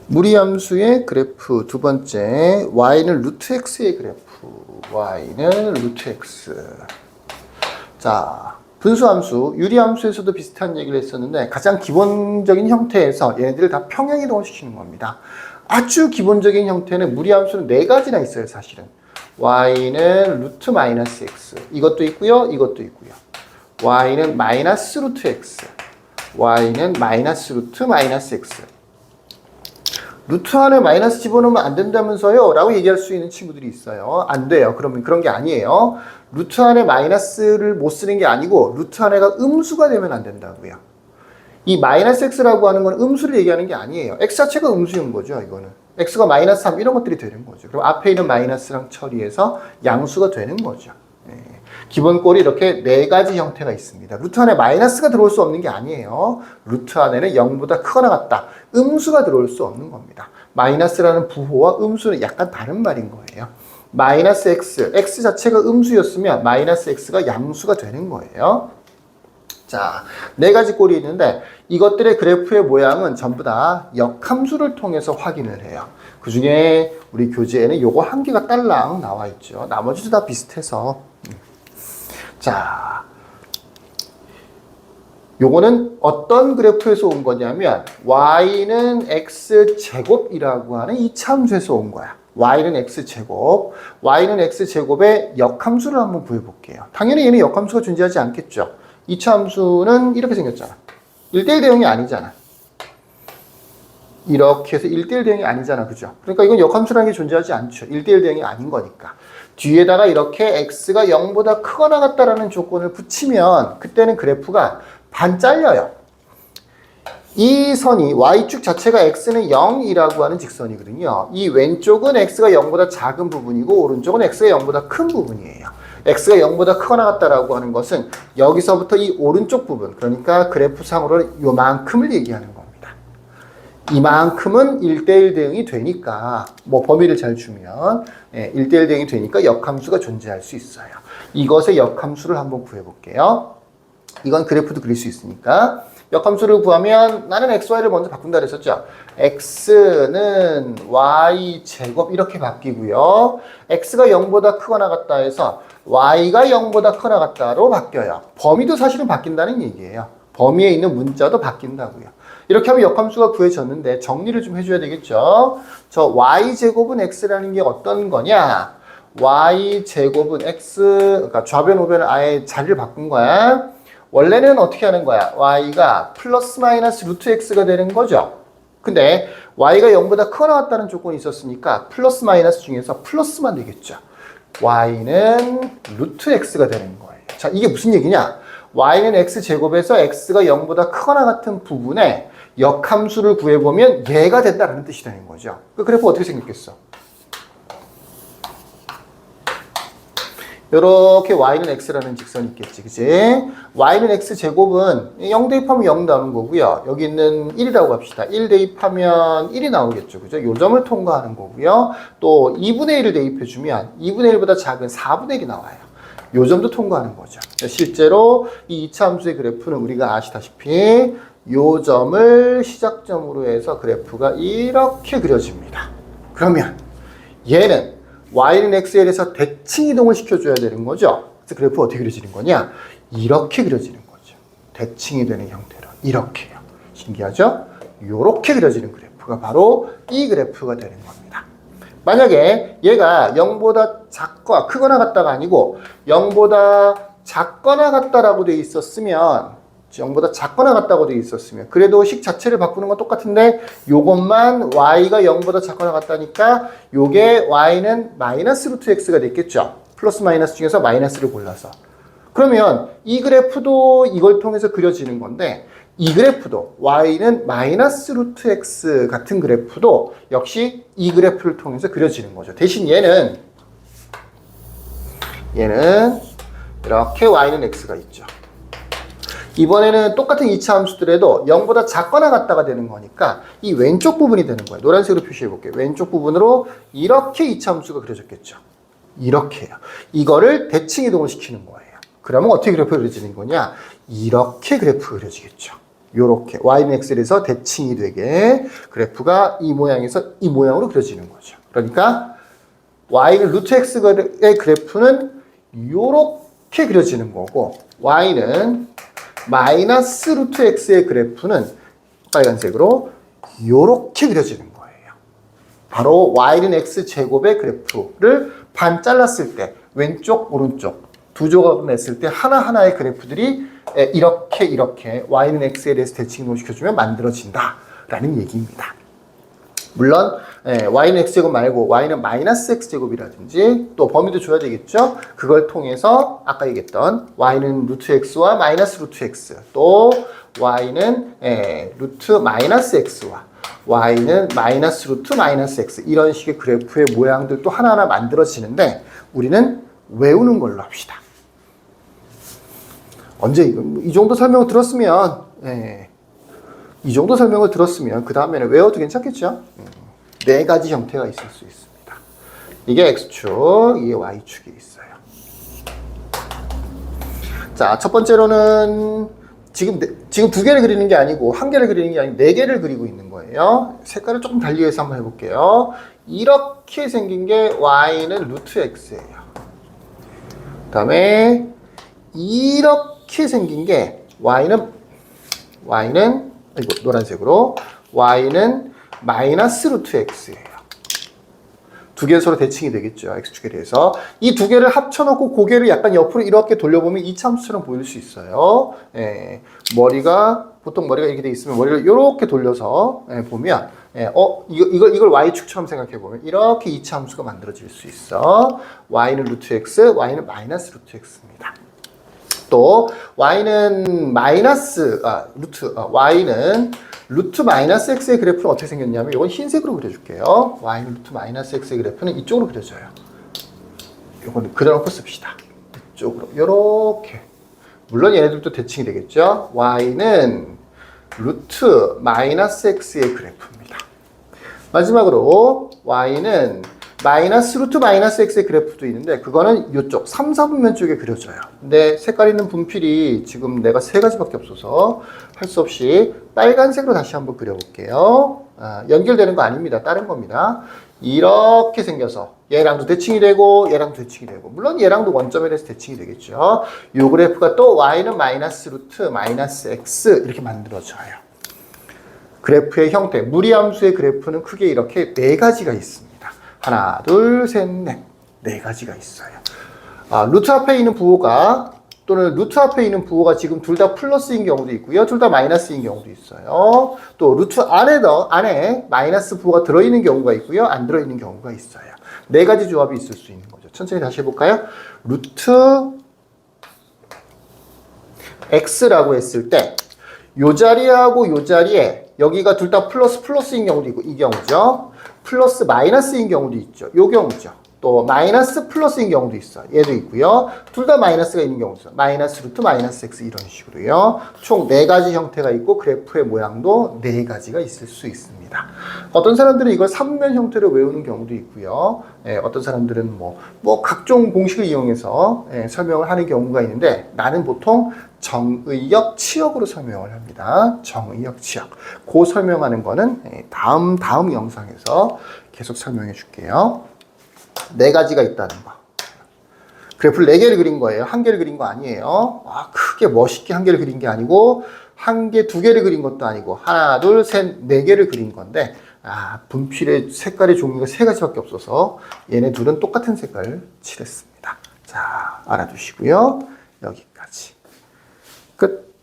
무리함수의 그래프 두 번째, y는 루트 x의 그래프, y는 루트 x. 자, 분수함수, 유리함수에서도 비슷한 얘기를 했었는데 가장 기본적인 형태에서 얘네들을 다 평행이동을 시키는 겁니다. 아주 기본적인 형태는 무리함수는 네 가지나 있어요, 사실은. y는 루트 마이너스 x, 이것도 있고요, 이것도 있고요. y는 마이너스 루트 x, y는 마이너스 루트 마이너스 x. 루트 안에 마이너스 집어넣으면 안 된다면서요? 라고 얘기할 수 있는 친구들이 있어요. 안 돼요. 그러면 그런 게 아니에요. 루트 안에 마이너스를 못 쓰는 게 아니고 루트 안에가 음수가 되면 안 된다고요. 이 마이너스 x라고 하는 건 음수를 얘기하는 게 아니에요. x 자체가 음수인 거죠, 이거는. x가 마이너스 3 이런 것들이 되는 거죠. 그럼 앞에 있는 마이너스랑 처리해서 양수가 되는 거죠. 기본 꼴이 이렇게 네 가지 형태가 있습니다. 루트 안에 마이너스가 들어올 수 없는 게 아니에요. 루트 안에는 0보다 크거나 같다. 음수가 들어올 수 없는 겁니다. 마이너스라는 부호와 음수는 약간 다른 말인 거예요. 마이너스 x 자체가 음수였으면 마이너스 x가 양수가 되는 거예요. 자, 네 가지 꼴이 있는데 이것들의 그래프의 모양은 전부 다 역함수를 통해서 확인을 해요. 그 중에 우리 교재에는 요거 한 개가 딸랑 나와 있죠. 나머지도 다 비슷해서. 자, 요거는 어떤 그래프에서 온 거냐면 y는 x제곱이라고 하는 이차함수에서 온 거야. y는 x제곱, y는 x제곱의 역함수를 한번 구해볼게요. 당연히 얘는 역함수가 존재하지 않겠죠. 이차함수는 이렇게 생겼잖아. 1대1 대응이 아니잖아. 이렇게 해서 1대1 대응이 아니잖아. 그죠? 그러니까 이건 역함수라는 게 존재하지 않죠. 1대1 대응이 아닌 거니까. 뒤에다가 이렇게 x가 0보다 크거나 같다라는 조건을 붙이면 그때는 그래프가 반 잘려요. 이 선이 y축 자체가 x는 0이라고 하는 직선이거든요. 이 왼쪽은 x가 0보다 작은 부분이고 오른쪽은 x가 0보다 큰 부분이에요. x가 0보다 크거나 같다라고 하는 것은 여기서부터 이 오른쪽 부분, 그러니까 그래프상으로 요만큼을 얘기하는 겁니다. 이만큼은 1대1 대응이 되니까 뭐 범위를 잘 주면 1대1 대응이 되니까 역함수가 존재할 수 있어요. 이것의 역함수를 한번 구해볼게요. 이건 그래프도 그릴 수 있으니까 역함수를 구하면 나는 xy를 먼저 바꾼다 그랬었죠. x는 y제곱 이렇게 바뀌고요. x가 0보다 크거나 같다 해서 y가 0보다 크거나 같다로 바뀌어요. 범위도 사실은 바뀐다는 얘기예요. 범위에 있는 문자도 바뀐다고요. 이렇게 하면 역함수가 구해졌는데 정리를 좀 해줘야 되겠죠. 저 y제곱은 x라는 게 어떤 거냐. y제곱은 x, 그러니까 좌변 우변을 아예 자리를 바꾼 거야. 원래는 어떻게 하는 거야. y가 플러스 마이너스 루트 x가 되는 거죠. 근데 y가 0보다 크거나 같다는 조건이 있었으니까 플러스 마이너스 중에서 플러스만 되겠죠. y는 루트 x가 되는 거예요. 자, 이게 무슨 얘기냐. y는 x제곱에서 x가 0보다 크거나 같은 부분에 역함수를 구해보면 얘가 된다는 뜻이 되는 거죠. 그 그래프 어떻게 생겼겠어? 이렇게 y는 x라는 직선이 있겠지, 그치? y는 x제곱은 0 대입하면 0 나오는 거고요. 여기 있는 1이라고 합시다. 1 대입하면 1이 나오겠죠, 그죠? 요 점을 통과하는 거고요. 또 2분의 1을 대입해주면 2분의 1보다 작은 4분의 1이 나와요. 요 점도 통과하는 거죠. 실제로 이 2차 함수의 그래프는 우리가 아시다시피 요 점을 시작점으로 해서 그래프가 이렇게 그려집니다. 그러면 얘는 y는 x에 대해서 대칭 이동을 시켜줘야 되는 거죠. 그래서 그래프가 어떻게 그려지는 거냐? 이렇게 그려지는 거죠. 대칭이 되는 형태로. 이렇게요. 신기하죠? 이렇게 그려지는 그래프가 바로 이 그래프가 되는 겁니다. 만약에 얘가 0보다 작거나 크거나 같다가 아니고 0보다 작거나 같다라고 돼 있었으면 0보다 작거나 같다고 돼 있었으면 그래도 식 자체를 바꾸는 건 똑같은데 요것만 y가 0보다 작거나 같다니까 요게 y는 마이너스 루트 x가 됐겠죠. 플러스 마이너스 중에서 마이너스를 골라서. 그러면 이 그래프도 이걸 통해서 그려지는 건데 이 그래프도 y는 마이너스 루트 x 같은 그래프도 역시 이 그래프를 통해서 그려지는 거죠. 대신 얘는 이렇게 y는 x가 있죠. 이번에는 똑같은 2차 함수들에도 0보다 작거나 같다가 되는 거니까 이 왼쪽 부분이 되는 거예요. 노란색으로 표시해 볼게요. 왼쪽 부분으로 이렇게 2차 함수가 그려졌겠죠. 이렇게요. 이거를 대칭 이동을 시키는 거예요. 그러면 어떻게 그래프가 그려지는 거냐? 이렇게 그래프가 그려지겠죠. 요렇게 y는 x에서 대칭이 되게 그래프가 이 모양에서 이 모양으로 그려지는 거죠. 그러니까 y는 루트 x의 그래프는 요렇게 그려지는 거고 y는 마이너스 루트 x의 그래프는 빨간색으로 요렇게 그려지는 거예요. 바로 y는 x제곱의 그래프를 반 잘랐을 때 왼쪽 오른쪽 두 조각을 냈을 때 하나하나의 그래프들이 이렇게 y는 x에 대해서 대칭을 시켜주면 만들어진다라는 얘기입니다. 물론 y는 x제곱 말고 y는 마이너스 x제곱이라든지 또 범위도 줘야 되겠죠. 그걸 통해서 아까 얘기했던 y는 루트 x와 마이너스 루트 x 또 y는 루트 마이너스 x와 y는 마이너스 루트 마이너스 x 이런 식의 그래프의 모양들도 하나하나 만들어지는데 우리는 외우는 걸로 합시다. 언제 이 정도 설명을 들었으면 이 정도 설명을 들었으면 그 다음에는 외워도 괜찮겠죠? 네 가지 형태가 있을 수 있습니다. 이게 x축, 이게 y축이 있어요. 자, 첫 번째로는 지금 두 개를 그리는 게 아니고 한 개를 그리는 게 아니고 네 개를 그리고 있는 거예요. 색깔을 조금 달리해서 한번 해볼게요. 이렇게 생긴 게 y는 루트 x예요. 그 다음에 이렇게 생긴 게 y는 이거 노란색으로 y는 마이너스 루트 x예요. 두 개는 서로 대칭이 되겠죠. x축에 대해서. 이 두 개를 합쳐놓고 고개를 약간 옆으로 이렇게 돌려보면 이차함수처럼 보일 수 있어요. 보통 머리가 이렇게 돼 있으면 머리를 이렇게 돌려서 보면 이걸 y축처럼 생각해 보면 이렇게 이차함수가 만들어질 수 있어. y는 루트 x, y는 마이너스 루트 x입니다. 또 y는 y는 루트 마이너스 x의 그래프는 어떻게 생겼냐면 이건 흰색으로 그려줄게요. y는 루트 마이너스 x의 그래프는 이쪽으로 그려져요. 이거는 그려놓고 씁시다. 이쪽으로 이렇게. 물론 얘네들도 대칭이 되겠죠. y는 루트 마이너스 x의 그래프입니다. 마지막으로 y는 마이너스 루트 마이너스 x의 그래프도 있는데 그거는 이쪽 3, 4분면 쪽에 그려져요. 근데 색깔 있는 분필이 지금 내가 세 가지밖에 없어서 할 수 없이 빨간색으로 다시 한번 그려볼게요. 연결되는 거 아닙니다. 다른 겁니다. 이렇게 생겨서 얘랑도 대칭이 되고 얘랑도 대칭이 되고 물론 얘랑도 원점에 대해서 대칭이 되겠죠. 이 그래프가 또 y는 마이너스 루트 마이너스 x 이렇게 만들어져요. 그래프의 형태, 무리함수의 그래프는 크게 이렇게 네 가지가 있습니다. 하나, 둘, 셋, 넷. 네 가지가 있어요. 루트 앞에 있는 부호가 또는 루트 앞에 있는 부호가 지금 둘 다 플러스인 경우도 있고요. 둘 다 마이너스인 경우도 있어요. 또 루트 안에 마이너스 부호가 들어있는 경우가 있고요. 안 들어있는 경우가 있어요. 네 가지 조합이 있을 수 있는 거죠. 천천히 다시 해볼까요? 루트 x라고 했을 때 요 자리하고 요 자리에 여기가 둘 다 플러스인 경우도 있고 이 경우죠. 플러스 마이너스인 경우도 있죠. 요 경우죠. 또 마이너스 플러스인 경우도 있어. 얘도 있고요. 둘 다 마이너스가 있는 경우도 있어. 마이너스 루트 마이너스 x 이런 식으로요. 총 네 가지 형태가 있고 그래프의 모양도 네 가지가 있을 수 있습니다. 어떤 사람들은 이걸 3면 형태로 외우는 경우도 있고요. 어떤 사람들은 뭐 각종 공식을 이용해서 설명을 하는 경우가 있는데 나는 보통 정의역 치역으로 설명을 합니다. 정의역 치역. 그 설명하는 거는 다음 영상에서 계속 설명해 줄게요. 네 가지가 있다는 거. 그래프를 네 개를 그린 거예요. 한 개를 그린 거 아니에요. 크게 멋있게 한 개를 그린 게 아니고 한 개, 두 개를 그린 것도 아니고 하나, 둘, 셋, 네 개를 그린 건데 분필의 색깔의 종류가 세 가지밖에 없어서 얘네 둘은 똑같은 색깔을 칠했습니다. 자, 알아두시고요. 여기까지. 끝.